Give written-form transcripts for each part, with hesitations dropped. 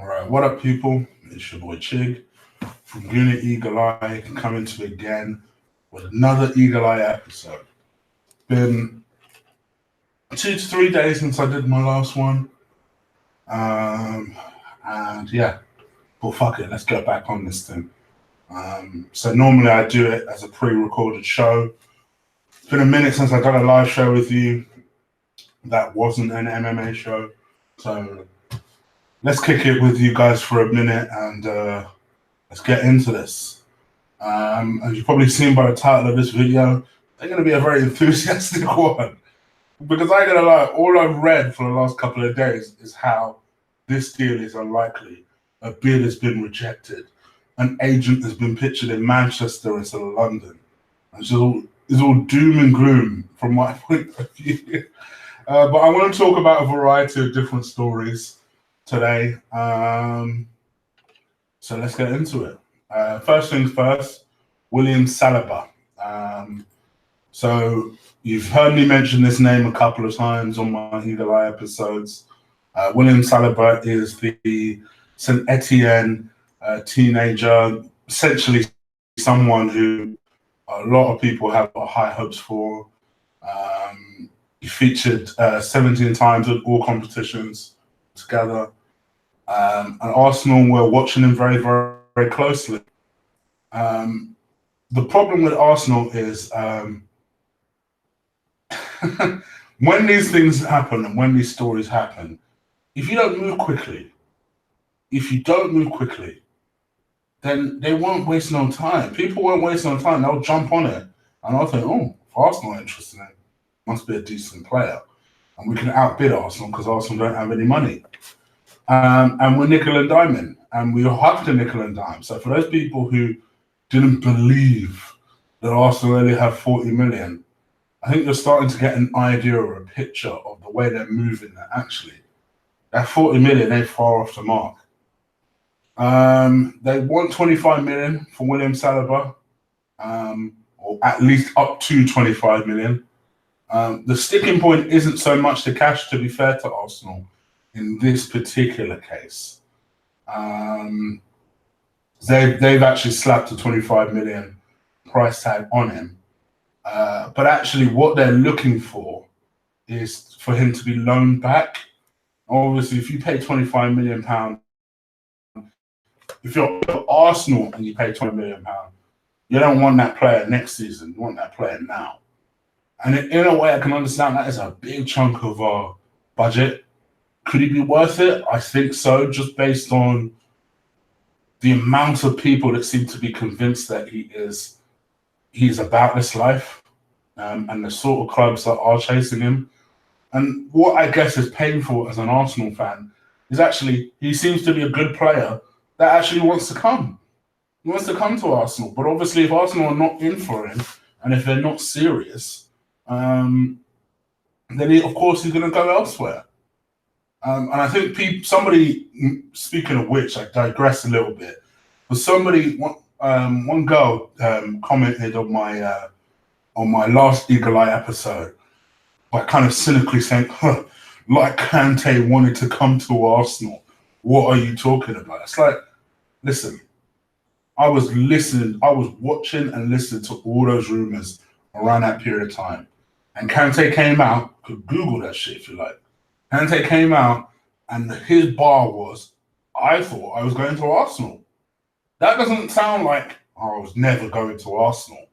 All right, what up, people? It's your boy Chig from Gooner Eagle Eye, coming to you again with another Eagle Eye episode. Been 2 to 3 days since I did my last one, and yeah, well, fuck it, let's get back on this thing. So normally I do it as a pre-recorded show. It's been a minute since I done a live show with you. That wasn't an MMA show, so let's kick it with you guys for a minute and let's get into this. As you've probably seen by the title of this video, they're going to be a very enthusiastic one. Because I ain't gonna lie, all I've read for the last couple of days is how this deal is unlikely. A bid has been rejected. An agent has been pictured in Manchester instead of London. It's all doom and gloom from my point of view. But I want to talk about a variety of different stories today. So let's get into it. First things first, William Saliba. So you've heard me mention this name a couple of times on my Eagle Eye episodes. William Saliba is the St. Etienne teenager, essentially someone who a lot of people have high hopes for. He featured 17 times at all competitions together. And Arsenal were watching him very, very, very closely. The problem with Arsenal is when these things happen and when these stories happen, if you don't move quickly, then they won't waste no time. People won't waste no time. They'll jump on it. And I'll think, oh, if Arsenal are interested in it, must be a decent player. And we can outbid Arsenal because Arsenal don't have any money. And we're nickel and diming. And we have to nickel and dime. So for those people who didn't believe that Arsenal only have 40 million, I think you're starting to get an idea or a picture of the way they're moving that actually. That 40 million ain't far off the mark. They want 25 million for William Saliba, or at least up to 25 million. The sticking point isn't so much the cash, to be fair to Arsenal, in this particular case. They've actually slapped a 25 million price tag on him. But actually what they're looking for is for him to be loaned back. Obviously, if you pay £25 million, if you're Arsenal and you pay £20 million, you don't want that player next season. You want that player now. And in a way, I can understand that is a big chunk of our budget. Could he be worth it? I think so, just based on the amount of people that seem to be convinced that he's about this life, and the sort of clubs that are chasing him. And what I guess is painful as an Arsenal fan is actually he seems to be a good player that actually wants to come. He wants to come to Arsenal. But obviously, if Arsenal are not in for him, and if they're not serious, then of course he's going to go elsewhere. And I think somebody, speaking of which, I digress a little bit, but one girl commented on my last Eagle Eye episode by kind of cynically saying, like Kante wanted to come to Arsenal. What are you talking about? It's like, listen, I was watching and listening to all those rumours around that period of time. And Kante came out, could Google that shit if you like. Kante came out and his bar was, I thought I was going to Arsenal. That doesn't sound like, I was never going to Arsenal.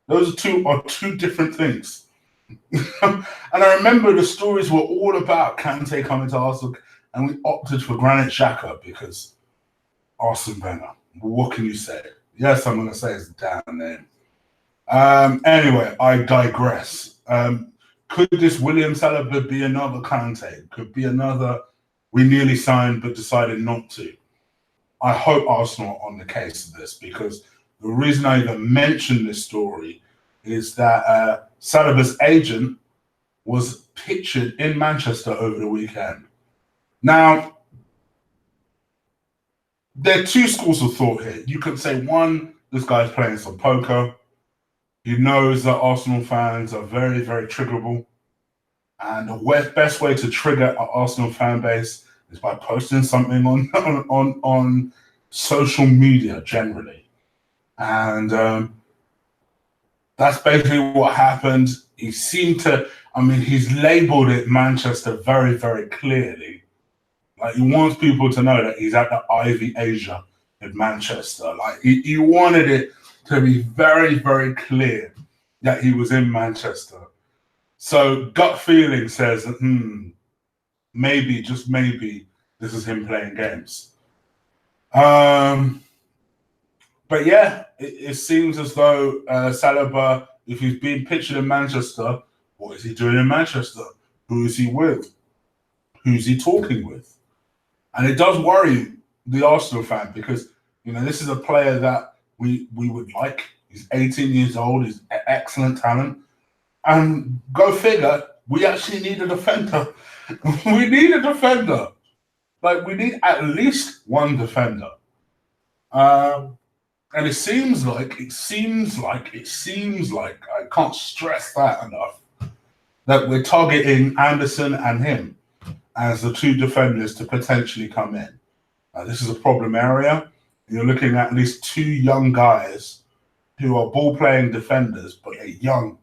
Those are two different things. And I remember the stories were all about Kante coming to Arsenal, and we opted for Granit Xhaka because Arsene Wenger. What can you say? Yes, I'm going to say his damn name. Anyway, I digress. Could this William Saliba be another Kante? Could be another we nearly signed but decided not to? I hope Arsenal are on the case of this, because the reason I even mention this story is that Saliba's agent was pictured in Manchester over the weekend. Now, there are two schools of thought here. You could say, one, this guy's playing some poker. He knows that Arsenal fans are very, very triggerable. And the best way to trigger an Arsenal fan base is by posting something on social media generally. And that's basically what happened. He seemed to, I mean, he's labelled it Manchester very, very clearly. Like, he wants people to know that he's at the Ivy Asia in Manchester. Like, he wanted it to be very, very clear that he was in Manchester. So gut feeling says, maybe, just maybe, this is him playing games. But yeah, it seems as though Saliba, if he's being pictured in Manchester, what is he doing in Manchester? Who is he with? Who's he talking with? And it does worry the Arsenal fan because, you know, this is a player that we would like. He's 18 years old. He's excellent talent. And go figure, we actually need a defender. We need a defender. Like, we need at least one defender. And it seems like, I can't stress that enough, that we're targeting Anderson and him as the two defenders to potentially come in. This is a problem area. You're looking at least two young guys who are ball-playing defenders, but they're young.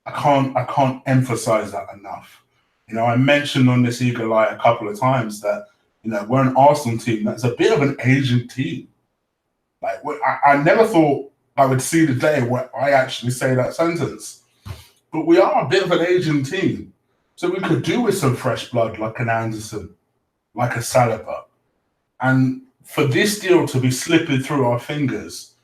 I can't emphasize that enough. You know, I mentioned on this Eagle Eye a couple of times that, you know, we're an Arsenal team that's a bit of an Asian team. Like, I never thought I would see the day where I actually say that sentence. But we are a bit of an Asian team. So we could do with some fresh blood like an Anderson, like a Saliba. And for this deal to be slipping through our fingers,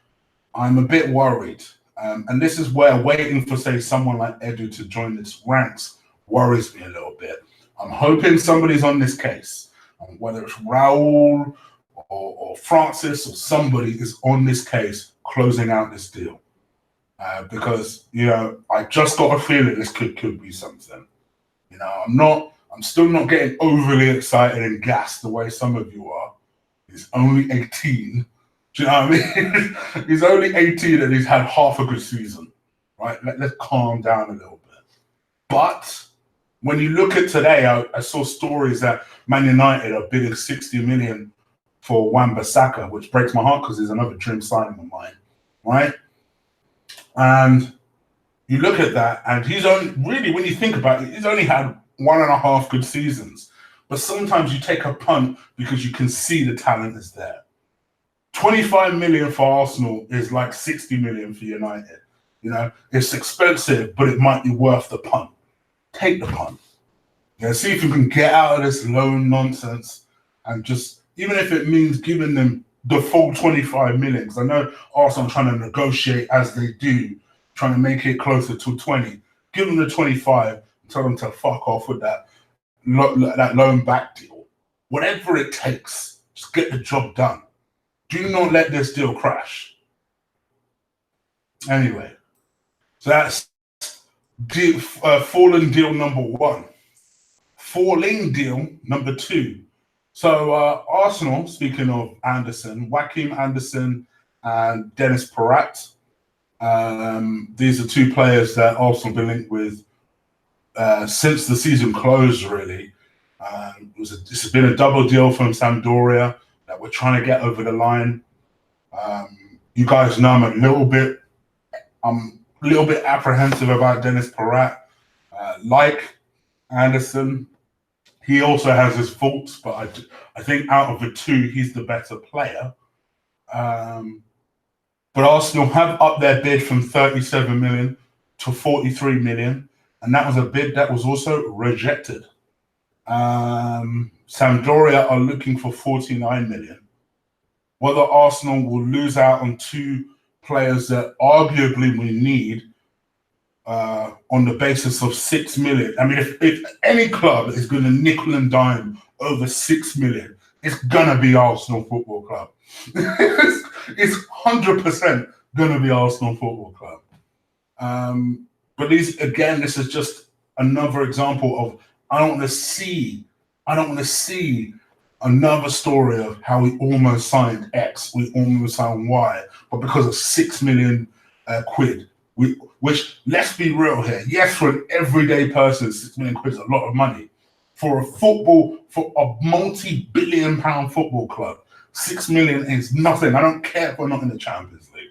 I'm a bit worried. And this is where waiting for, say, someone like Edu to join its ranks worries me a little bit. I'm hoping somebody's on this case, whether it's Raul or Francis or somebody is on this case closing out this deal. Because, you know, I just got a feeling this could be something. You know, I'm still not getting overly excited and gassed the way some of you are. He's only 18. Do you know what I mean? He's only 18 and he's had half a good season, right? Let's calm down a little bit. But when you look at today, I saw stories that Man United are bidding 60 million for Wan-Bissaka, which breaks my heart because he's another dream signing of mine, right? And you look at that, and he's only, really, when you think about it, he's only had 1.5 good seasons. But sometimes you take a punt because you can see the talent is there. 25 million for Arsenal is like 60 million for United. You know, it's expensive, but it might be worth the punt. Take the punt. You know, see if you can get out of this loan nonsense and just, even if it means giving them the full 25 million, because I know Arsenal are trying to negotiate as they do, trying to make it closer to 20. Give them the 25 and tell them to fuck off with that loan back deal. Whatever it takes, just get the job done. Do not let this deal crash. Anyway, so that's falling deal number 1. Falling deal number 2. So Arsenal, speaking of Anderson, Joachim Anderson and Dennis Praet. These are two players that Arsenal been linked with since the season closed, really. This has been a double deal from Sampdoria that we're trying to get over the line. You guys know I'm a little bit apprehensive about Dennis Praet. Like Anderson, he also has his faults, but I think out of the two, he's the better player. But Arsenal have upped their bid from 37 million to 43 million, and that was a bid that was also rejected. Sampdoria are looking for 49 million. Whether Arsenal will lose out on two players that arguably we need on the basis of 6 million. I mean, if any club is going to nickel and dime over 6 million, it's going to be Arsenal Football Club. It's 100% going to be Arsenal Football Club. But this is just another example of I don't want to see another story of how we almost signed X, we almost signed Y, but because of 6 million quid, which, let's be real here, yes, for an everyday person, 6 million quid is a lot of money. for a multi-billion-pound football club. 6 million is nothing. I don't care if we're not in the Champions League.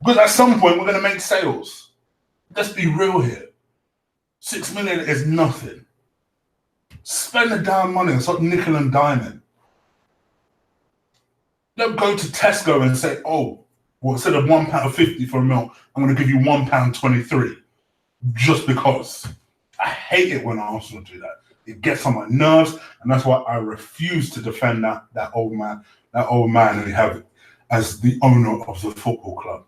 Because at some point, we're going to make sales. Let's be real here. 6 million is nothing. Spend the damn money and stop nickel and diming. Don't go to Tesco and say, oh, well, instead of £1.50 for a meal, I'm going to give you £1.23 just because. I hate it when Arsenal do that. It gets on my nerves, and that's why I refuse to defend that old man who we have as the owner of the football club.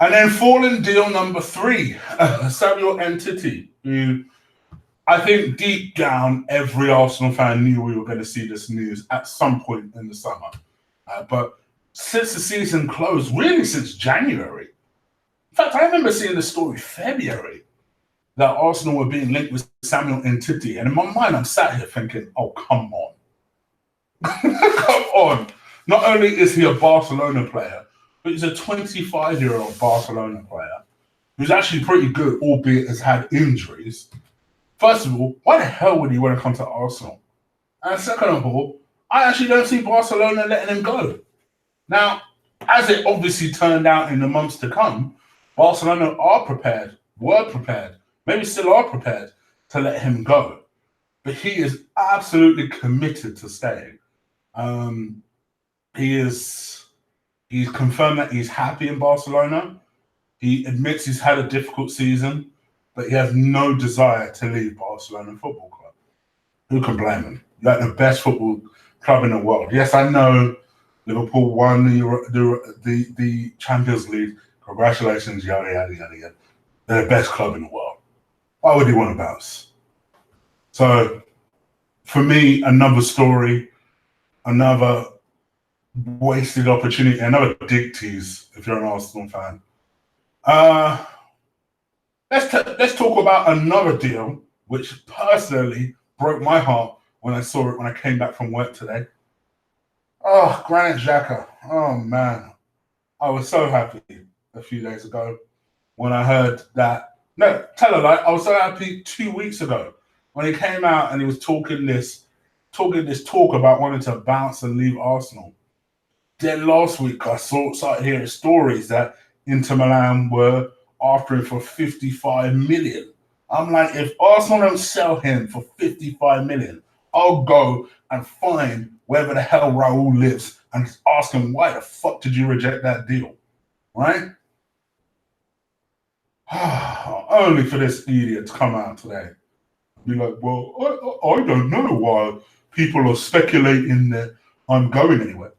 And then falling deal number 3, Samuel Umtiti, who I think deep down every Arsenal fan knew we were going to see this news at some point in the summer. But since the season closed, really since January, in fact, I remember seeing the story February that Arsenal were being linked with Samuel Umtiti. And in my mind, I'm sat here thinking, oh, come on. Come on. Not only is he a Barcelona player, but he's a 25-year-old Barcelona player who's actually pretty good, albeit has had injuries. First of all, why the hell would he want to come to Arsenal? And second of all, I actually don't see Barcelona letting him go. Now, as it obviously turned out in the months to come, Barcelona were prepared, maybe still are prepared to let him go. But he is absolutely committed to staying. He's confirmed that he's happy in Barcelona. He admits he's had a difficult season, but he has no desire to leave Barcelona Football Club. Who can blame him? Like the best football club in the world. Yes, I know Liverpool won the Champions League. Congratulations, yada, yada, yada, yada. They're the best club in the world. Why would he want to bounce? So, for me, another story, another wasted opportunity, another dick tease if you're an Arsenal fan. Let's talk about another deal which personally broke my heart when I saw it when I came back from work today. Oh, Granit Xhaka. Oh man, I was so happy a few days ago when I heard that. No, tell a lie. I was so happy 2 weeks ago when he came out and he was talking this talk about wanting to bounce and leave Arsenal. Then last week I started hearing stories that Inter Milan were after him for 55 million. I'm like, if Arsenal don't sell him for 55 million, I'll go and find wherever the hell Raul lives and ask him, why the fuck did you reject that deal? Right? Only for this idiot to come out today. Be like, well, I don't know why people are speculating that I'm going anywhere.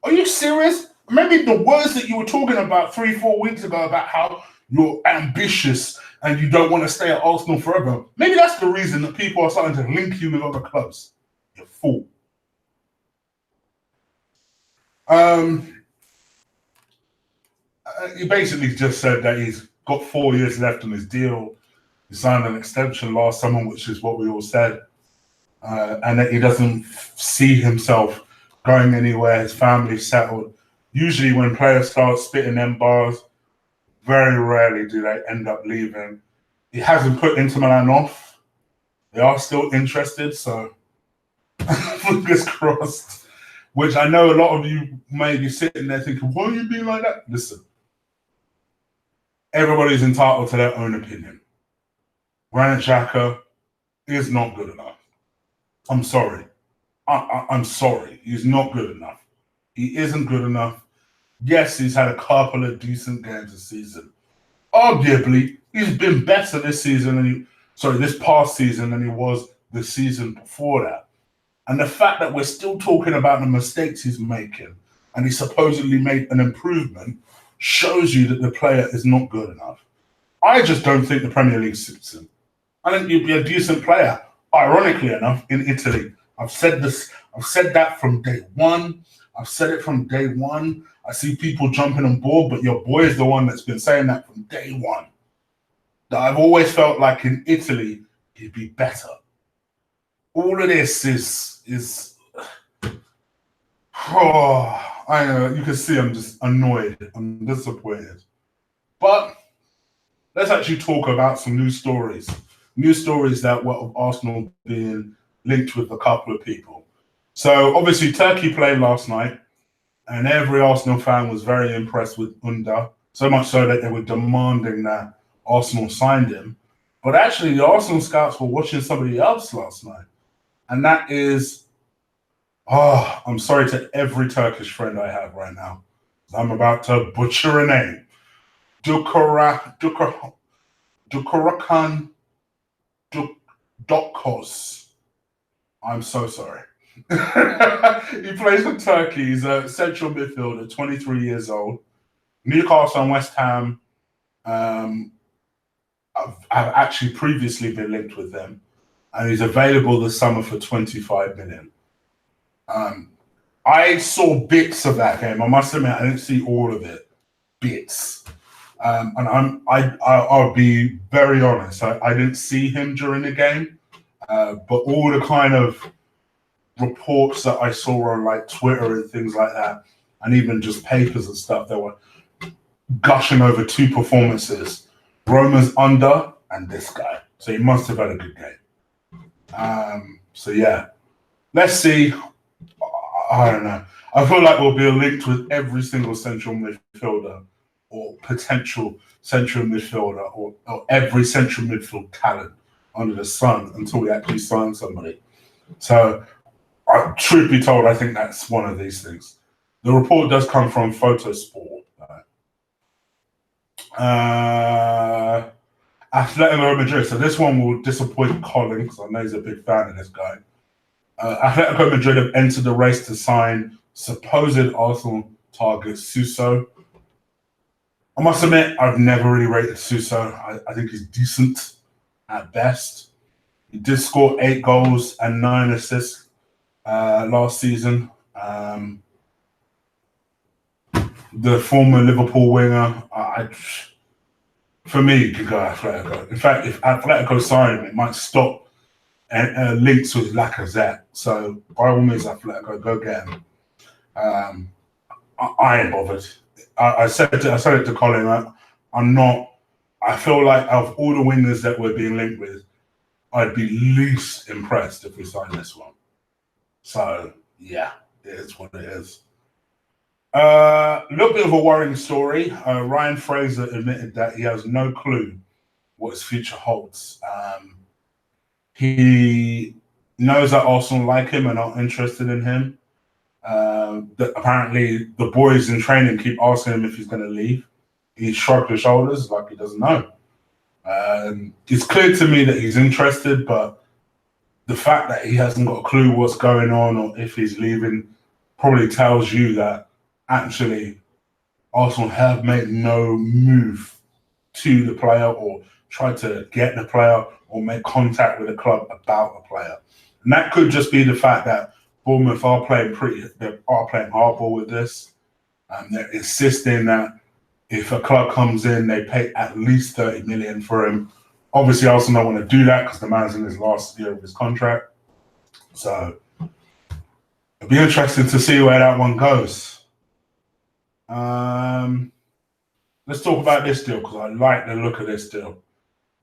Are you serious? Maybe the words that you were talking about 3-4 weeks ago about how you're ambitious and you don't want to stay at Arsenal forever. Maybe that's the reason that people are starting to link you with other clubs. You fool. He basically just said that he's got 4 years left on his deal. He signed an extension last summer, which is what we all said, and that he doesn't see himself going anywhere. His family's settled. Usually when players start spitting them bars, very rarely do they end up leaving. He hasn't put Inter Milan off. They are still interested, so fingers crossed. Which I know a lot of you may be sitting there thinking, why are you being like that? Listen, everybody's entitled to their own opinion. Granit Xhaka is not good enough. I'm sorry. I'm sorry. He's not good enough. He isn't good enough. Yes, he's had a couple of decent games this season. Arguably, he's been better this past season than he was the season before that. And the fact that we're still talking about the mistakes he's making and he supposedly made an improvement shows you that the player is not good enough. I just don't think the Premier League suits him. I think he'd be a decent player, ironically enough, in Italy. I've said that from day one. I've said it from day one. I see people jumping on board, but your boy is the one that's been saying that from day one. That I've always felt like in Italy, he'd be better. All of this is I know, you can see I'm just annoyed. I'm disappointed. But let's actually talk about some news stories. News stories that were of Arsenal being linked with a couple of people. So obviously Turkey played last night, and every Arsenal fan was very impressed with Under, so much so that they were demanding that Arsenal signed him. But actually, the Arsenal scouts were watching somebody else last night, and that is, I'm sorry to every Turkish friend I have right now. I'm about to butcher a name. Dukarakan Dokos. I'm so sorry. He plays for Turkey. He's a central midfielder, 23 years old. Newcastle and West Ham have actually previously been linked with them, and he's available this summer for 25 million. I saw bits of that game. I must admit, I didn't see all of it. Bits. And I'll be very honest. I didn't see him during the game, but all the kind of reports that I saw on like Twitter and things like that, and even just papers and stuff, that were gushing over two performances: Roma's Under and this guy. So he must have had a good game. So yeah, let's see. I don't know. I feel like we'll be linked with every single central midfielder or potential central midfielder or every central midfield talent under the sun until we actually sign somebody. So, truth be told, I think that's one of these things. The report does come from Photosport. Atletico Madrid. So this one will disappoint Colin because I know he's a big fan of this guy. Atletico Madrid have entered the race to sign supposed Arsenal target Suso. I must admit, I've never really rated Suso. I think he's decent at best. He did score 8 goals and 9 assists last season. The former Liverpool winger, for me, he could go Atletico. In fact, if Atletico sign him, it might stop links with Lacazette. So by all means, Atletico, go get him. I ain't bothered. I said it to Colin. I'm not. I feel like of all the wingers that we're being linked with, I'd be least impressed if we sign this one. So yeah, it is what it is. A little bit of a worrying story. Ryan Fraser admitted that he has no clue what his future holds. He knows that Arsenal like him and are interested in him. That apparently the boys in training keep asking him if he's going to leave. He shrugged his shoulders like he doesn't know. It's clear to me that he's interested, but the fact that he hasn't got a clue what's going on or if he's leaving probably tells you that actually Arsenal have made no move to the player or tried to get the player or make contact with the club about the player. And that could just be the fact that Bournemouth are playing hardball with this. They're insisting that if a club comes in, they pay at least 30 million for him. Obviously, Arsenal don't want to do that because the man's in his last year of his contract. So it'll be interesting to see where that one goes. Let's talk about this deal because I like the look of this deal.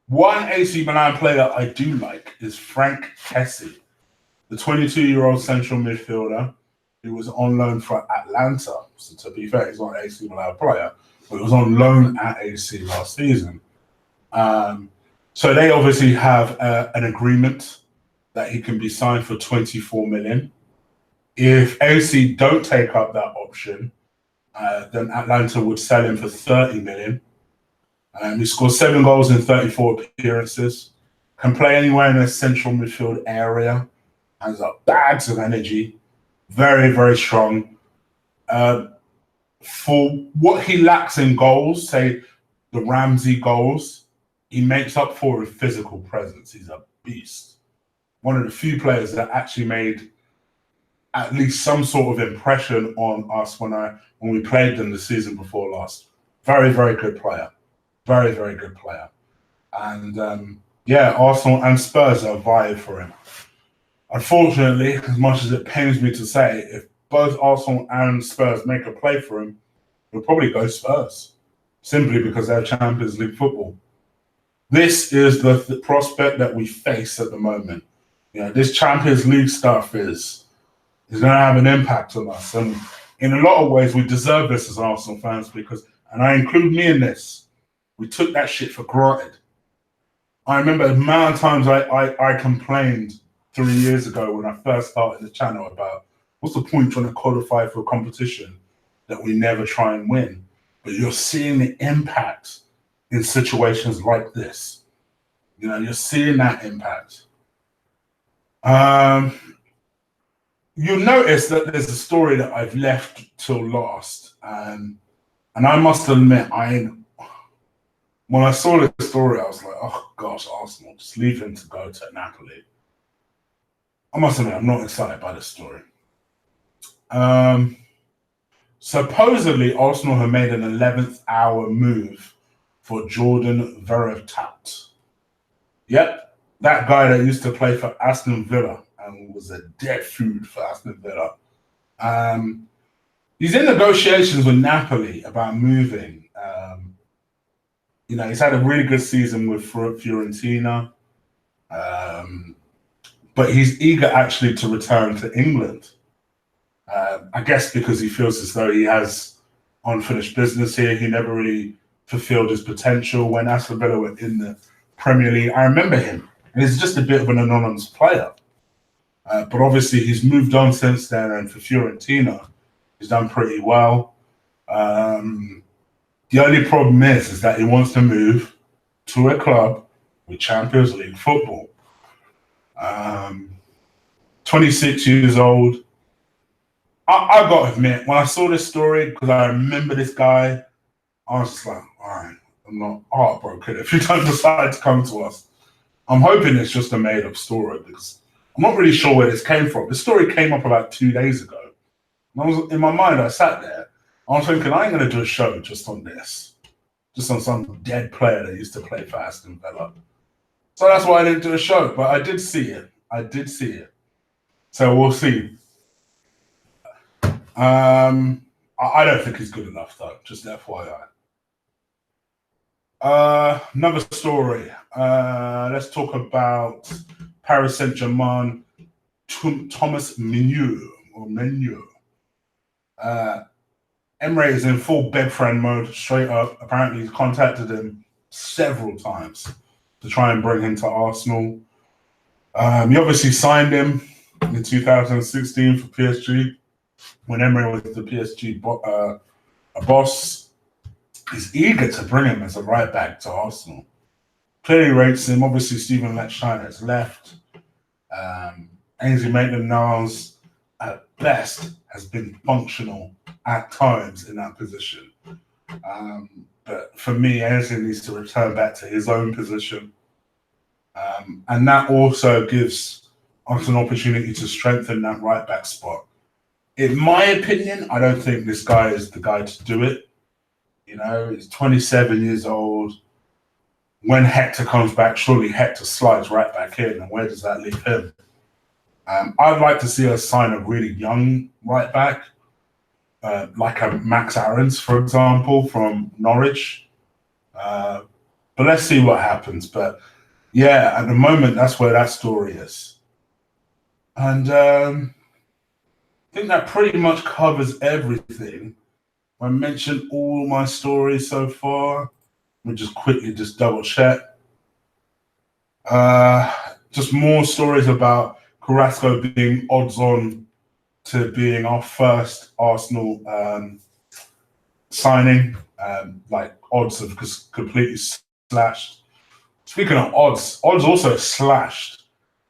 One AC Milan player I do like is Franck Kessie, the 22-year-old central midfielder who was on loan for Atlanta. So to be fair, he's not an AC Milan player, but he was on loan at AC last season. So they obviously have an agreement that he can be signed for 24 million. If AC don't take up that option, then Atlanta would sell him for 30 million. He scored 7 goals in 34 appearances. Can play anywhere in the central midfield area. Has bags of energy. Very, very strong. For what he lacks in goals, say the Ramsey goals, he makes up for with physical presence. He's a beast. One of the few players that actually made at least some sort of impression on us when we played them the season before last. Very, very good player. Very, very good player. And Arsenal and Spurs are vying for him. Unfortunately, as much as it pains me to say, if both Arsenal and Spurs make a play for him, he'll probably go Spurs. Simply because they're Champions League football. This is the prospect that we face at the moment. You know, this Champions League stuff is going to have an impact on us. And in a lot of ways, we deserve this as Arsenal fans because, and I include me in this, we took that shit for granted. I remember the amount of times I complained 3 years ago when I first started the channel about what's the point trying to qualify for a competition that we never try and win. But you're seeing the impact in situations like this. You know, you're seeing that impact. You'll notice that there's a story that I've left till last. And I must admit, when I saw this story, I was like, oh gosh, Arsenal, just leave him to go to Napoli. I must admit, I'm not excited by this story. Supposedly, Arsenal have made an 11th hour move for Jordan Veretout. Yep, that guy that used to play for Aston Villa and was a dead food for Aston Villa. He's in negotiations with Napoli about moving. You know, he's had a really good season with Fiorentina. But he's eager actually to return to England. I guess because he feels as though he has unfinished business here. He never really fulfilled his potential when Aston Villa were in the Premier League. I remember him. And he's just a bit of an anonymous player. But obviously he's moved on since then, and for Fiorentina, he's done pretty well. The only problem is that he wants to move to a club with Champions League football. 26 years old. I got to admit, when I saw this story, because I remember this guy, I was just like, all right, I'm not heartbroken if you don't decide to come to us. I'm hoping it's just a made-up story because I'm not really sure where this came from. The story came up about 2 days ago. And I was, in my mind, I sat there. I was thinking, I ain't going to do a show just on this. Just on some dead player that used to play for Aston Villa. So that's why I didn't do a show. But I did see it. So we'll see. I don't think he's good enough, though. Just FYI. Another story. Let's talk about Paris Saint-Germain, Thomas Meunier. Emre is in full bed friend mode, straight up. Apparently, he's contacted him several times to try and bring him to Arsenal. He obviously signed him in 2016 for PSG when Emre was the PSG boss. He's eager to bring him as a right back to Arsenal. Clearly rates him. Obviously, Steven Lechstein has left. Ainsley Maitland-Niles, at best, has been functional at times in that position. But for me, Ainsley needs to return back to his own position. And that also gives us an opportunity to strengthen that right back spot. In my opinion, I don't think this guy is the guy to do it. You know, he's 27 years old. When Hector comes back, surely Hector slides right back in. And where does that leave him? I'd like to see us sign a really young right back, like a Max Aarons, for example, from Norwich. But let's see what happens. But yeah, at the moment, that's where that story is. And I think that pretty much covers everything. I mentioned all my stories so far. Let me just quickly double check. Just more stories about Carrasco being odds on to being our first Arsenal signing. Like odds have just completely slashed. Speaking of odds also slashed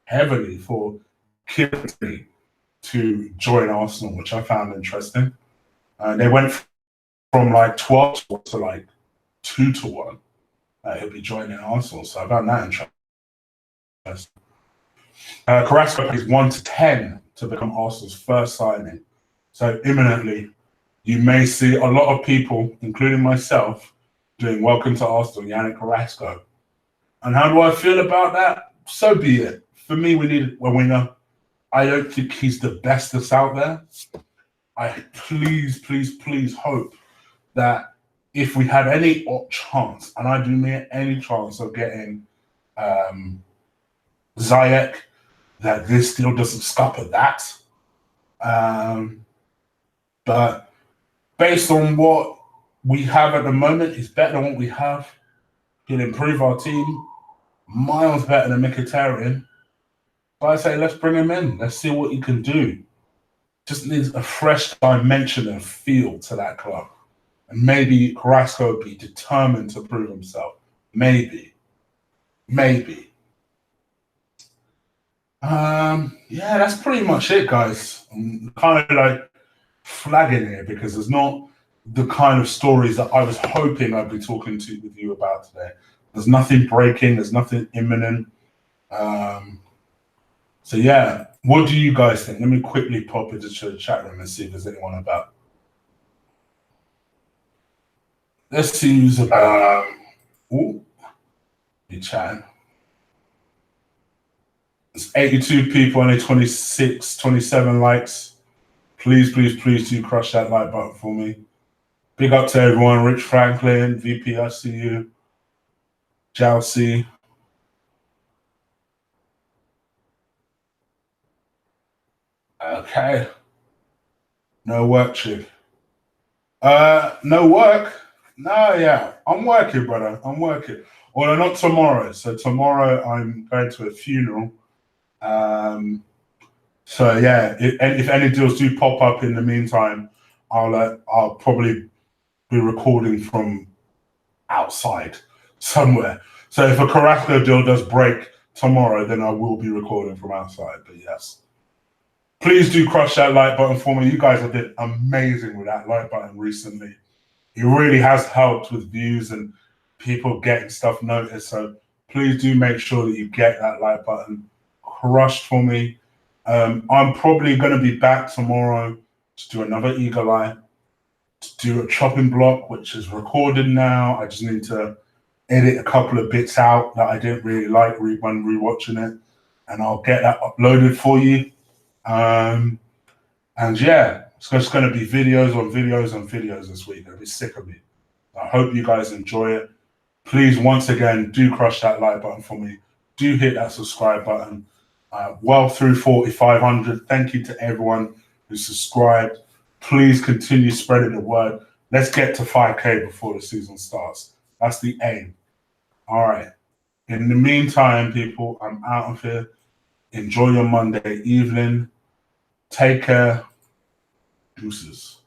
heavily for Kieran to join Arsenal, which I found interesting. They went from like 12 to like 2-1. He'll be joining Arsenal, so I found that interesting. Carrasco is 1-10 to become Arsenal's first signing. So imminently, you may see a lot of people, including myself, doing welcome to Arsenal, Yannick Carrasco. And how do I feel about that? So be it. For me, we need a winger. I don't think he's the best that's out there. I please hope that if we had any chance, and I do mean any chance of getting Ziyech, that this deal doesn't scupper that. But based on what we have at the moment, it's better than what we have. He'll improve our team. Miles better than Mkhitaryan. But I say, let's bring him in. Let's see what he can do. Just needs a fresh dimension and feel to that club. And maybe Carrasco will be determined to prove himself. Maybe. Yeah, that's pretty much it, guys. I'm kind of like flagging here because there's not the kind of stories that I was hoping I'd be talking with you about today. There's nothing breaking. There's nothing imminent. So yeah, what do you guys think? Let me quickly pop into the chat room and see if there's anyone about. Let's see who's about. Ooh, be chatting. It's 82 people, only 26, 27 likes. Please do crush that like button for me. Big up to everyone. Rich Franklin, VP, I see you. Chelsea. Okay. No work, chick. No work? No, yeah. I'm working, brother. I'm working. Well, not tomorrow. So tomorrow I'm going to a funeral. So yeah, if any deals do pop up in the meantime, I'll probably be recording from outside somewhere. So if a Carrasco deal does break tomorrow, then I will be recording from outside. But yes, please do crush that like button for me. You guys have been amazing with that like button recently. It really has helped with views and people getting stuff noticed. So please do make sure that you get that like button crushed for me. I'm probably going to be back tomorrow to do another Eagle Eye, to do a chopping block, which is recorded now. I just need to edit a couple of bits out that I didn't really like when rewatching it, and I'll get that uploaded for you. And yeah, it's just going to be videos on videos on videos this week. I'll be sick of it. I hope you guys enjoy it. Please, once again, do crush that like button for me. Do hit that subscribe button. Well through 4,500. Thank you to everyone who subscribed. Please continue spreading the word. Let's get to 5K before the season starts. That's the aim. All right. In the meantime, people, I'm out of here. Enjoy your Monday evening. Take care. Deuces.